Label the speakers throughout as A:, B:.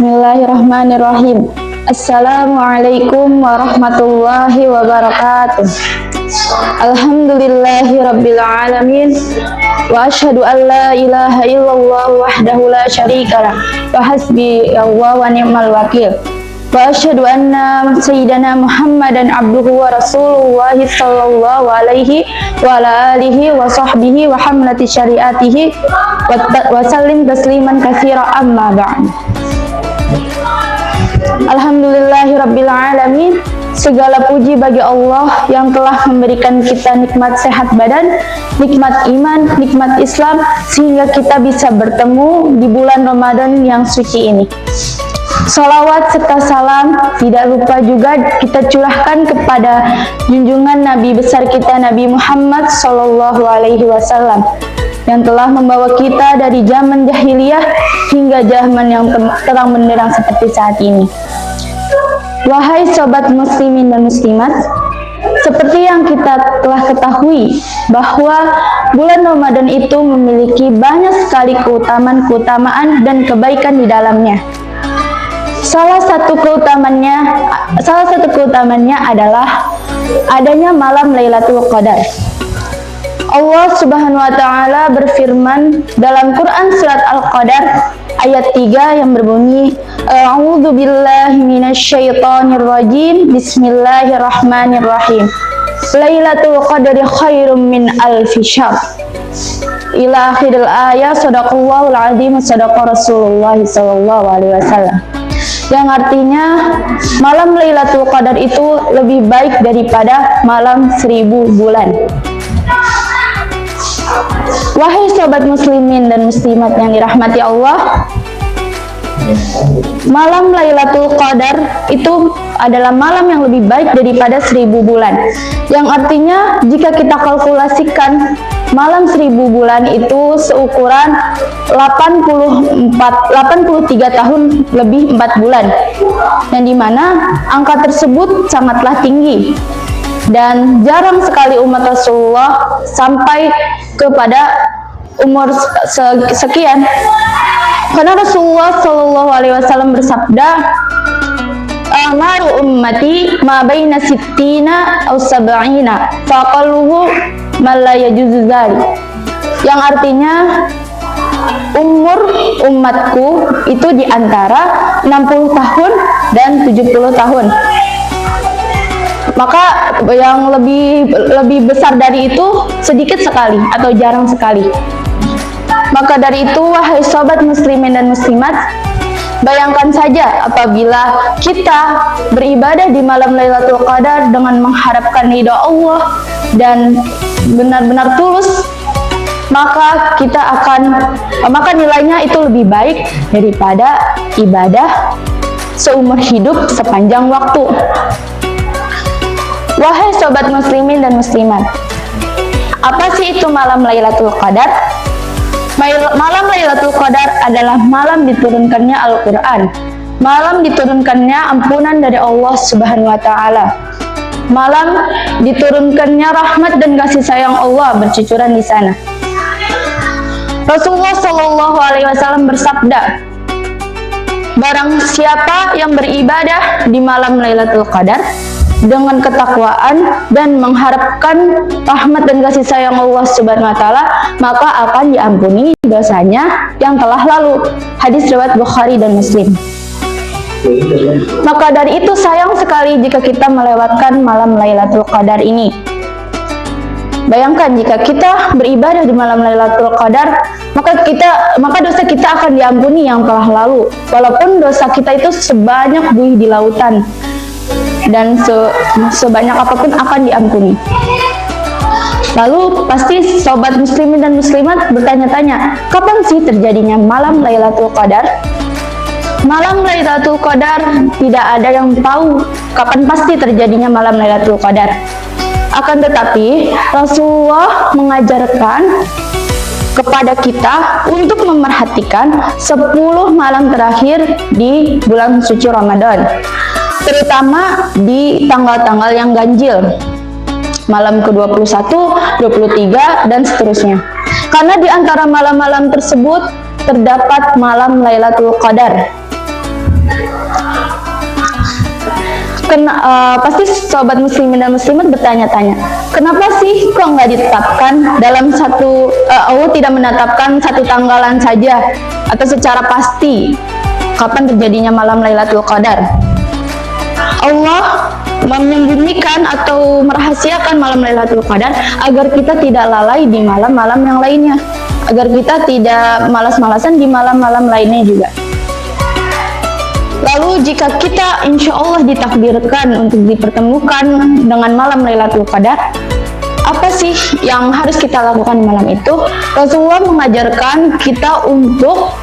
A: Bismillahirrahmanirrahim. Assalamualaikum warahmatullahi wabarakatuh. Alhamdulillahi rabbil alamin. Wa asyhadu an la ilaha illallah wahdahu la syarikalah. Wa hasbi Allah wa ni'mal wakil. Wa asyhadu anna sayyidana Muhammadan abduhu wa rasuluhu sallallahu alaihi wa ala alihi wa sahbihi wa hamlati syariatihi wa sallim tasliman katsira amma ba'd. Alhamdulillahi rabbil alamin. Segala puji bagi Allah yang telah memberikan kita nikmat sehat badan, nikmat iman, nikmat Islam, sehingga kita bisa bertemu di bulan Ramadan yang suci ini. Salawat serta salam tidak lupa juga kita curahkan kepada junjungan Nabi besar kita, Nabi Muhammad Sallallahu Alaihi Wasallam, yang telah membawa kita dari zaman jahiliyah hingga zaman yang terang benderang seperti saat ini. Wahai sobat muslimin dan muslimat, seperti yang kita telah ketahui bahwa bulan Ramadan itu memiliki banyak sekali keutamaan dan kebaikan di dalamnya. Salah satu keutamanya adalah adanya malam Lailatul Qadar. Allah Subhanahu wa taala berfirman dalam Quran surat Al-Qadar ayat 3 yang berbunyi, A'udzu billahi minasyaitonir rajim. Bismillahirrahmanirrahim. Lailatul Qadri khairum min alfi syahr. Ila akhiril ayat. Shadaqallahul azim, shadaqa Rasulullah sallallahu alaihi wasallam. Yang artinya malam Lailatul Qadar itu lebih baik daripada malam 1000 bulan. Wahai sobat muslimin dan muslimat yang dirahmati Allah, malam Lailatul Qadar itu adalah malam yang lebih baik daripada 1000 bulan. Yang artinya jika kita kalkulasikan malam 1000 bulan itu seukuran 83 tahun lebih 4 bulan, yang dimana angka tersebut sangatlah tinggi dan jarang sekali umat Rasulullah sampai kepada umur sekian. Karena Rasulullah Shallallahu Alaihi Wasallam bersabda, "Amaru ummati ma baina sittina aw sab'ina, faqalluhu man la yajuzu dzalik." Yang artinya umur umatku itu di antara 60 tahun dan 70 tahun. Maka yang lebih besar dari itu sedikit sekali atau jarang sekali. Maka dari itu, wahai sobat muslimin dan muslimat, bayangkan saja apabila kita beribadah di malam Lailatul Qadar dengan mengharapkan ridha Allah dan benar-benar tulus, maka nilainya itu lebih baik daripada ibadah seumur hidup sepanjang waktu. Wahai sobat muslimin dan muslimat, apa sih itu malam Lailatul Qadar? Malam Lailatul Qadar adalah malam diturunkannya Al-Quran, malam diturunkannya ampunan dari Allah Subhanahu wa taala, malam diturunkannya rahmat dan kasih sayang Allah bercucuran di sana. Rasulullah Shallallahu Alaihi Wasallam bersabda, barang siapa yang beribadah di malam Lailatul Qadar dengan ketakwaan dan mengharapkan rahmat dan kasih sayang Allah Subhanahu wa taala, maka akan diampuni dosanya yang telah lalu. Hadis riwayat Bukhari dan Muslim. Maka dari itu sayang sekali jika kita melewatkan malam Lailatul Qadar ini. Bayangkan jika kita beribadah di malam Lailatul Qadar, maka dosa kita akan diampuni yang telah lalu, walaupun dosa kita itu sebanyak buih di lautan dan sebanyak apapun akan diampuni. Lalu pasti sobat muslimin dan muslimat bertanya-tanya, kapan sih terjadinya malam Lailatul Qadar? Malam Lailatul Qadar tidak ada yang tahu kapan pasti terjadinya malam Lailatul Qadar. Akan tetapi Rasulullah mengajarkan kepada kita untuk memerhatikan 10 malam terakhir di bulan suci Ramadan, terutama di tanggal-tanggal yang ganjil, malam ke-21, 23, dan seterusnya. Karena di antara malam-malam tersebut terdapat malam Lailatul Qadar. Pasti sobat muslimin dan muslimat bertanya-tanya, kenapa sih kok nggak ditetapkan dalam Allah tidak menetapkan satu tanggalan saja atau secara pasti kapan terjadinya malam Lailatul Qadar? Allah menyembunyikan atau merahasiakan malam Lailatul Qadar agar kita tidak lalai di malam-malam yang lainnya, agar kita tidak malas-malasan di malam-malam lainnya juga. Lalu jika kita insya Allah ditakdirkan untuk dipertemukan dengan malam Lailatul Qadar, apa sih yang harus kita lakukan di malam itu? Rasulullah mengajarkan kita untuk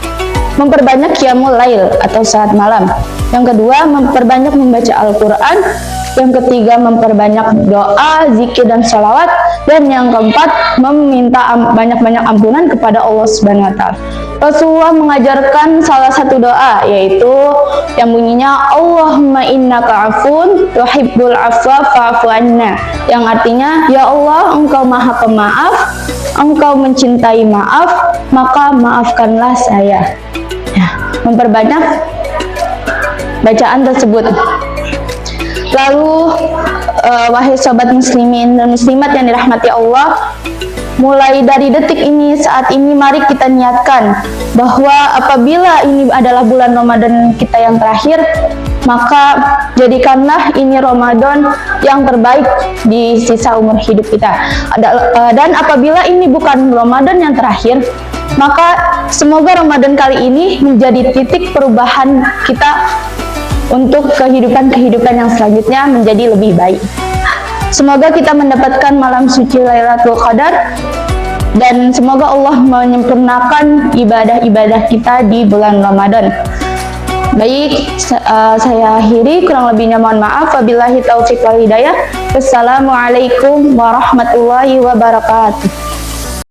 A: memperbanyak qiyamul lail atau salat malam. Yang kedua, memperbanyak membaca Al-Quran. Yang ketiga, memperbanyak doa, zikir, dan sholawat. Dan yang keempat, meminta banyak-banyak ampunan kepada Allah Subhanahu wa Ta'ala. Rasulullah mengajarkan salah satu doa, yaitu yang bunyinya Allahumma innaka afun tuhibbul afwa fa'fu anna, yang artinya, ya Allah, engkau maha pemaaf, engkau mencintai maaf, maka maafkanlah saya. Ya, memperbanyak bacaan tersebut. Lalu wahai sobat muslimin dan muslimat yang dirahmati Allah, mulai dari detik ini, saat ini, mari kita niatkan bahwa apabila ini adalah bulan Ramadan kita yang terakhir, maka jadikanlah ini Ramadan yang terbaik di sisa umur hidup kita. Dan apabila ini bukan Ramadan yang terakhir, maka semoga Ramadan kali ini menjadi titik perubahan kita untuk kehidupan-kehidupan yang selanjutnya menjadi lebih baik. Semoga kita mendapatkan malam suci Lailatul Qadar, dan semoga Allah menyempurnakan ibadah-ibadah kita di bulan Ramadan. Baik, saya akhiri, kurang lebihnya mohon maaf. Wabillahi taufiq wal hidayah. Wassalamualaikum warahmatullahi wabarakatuh.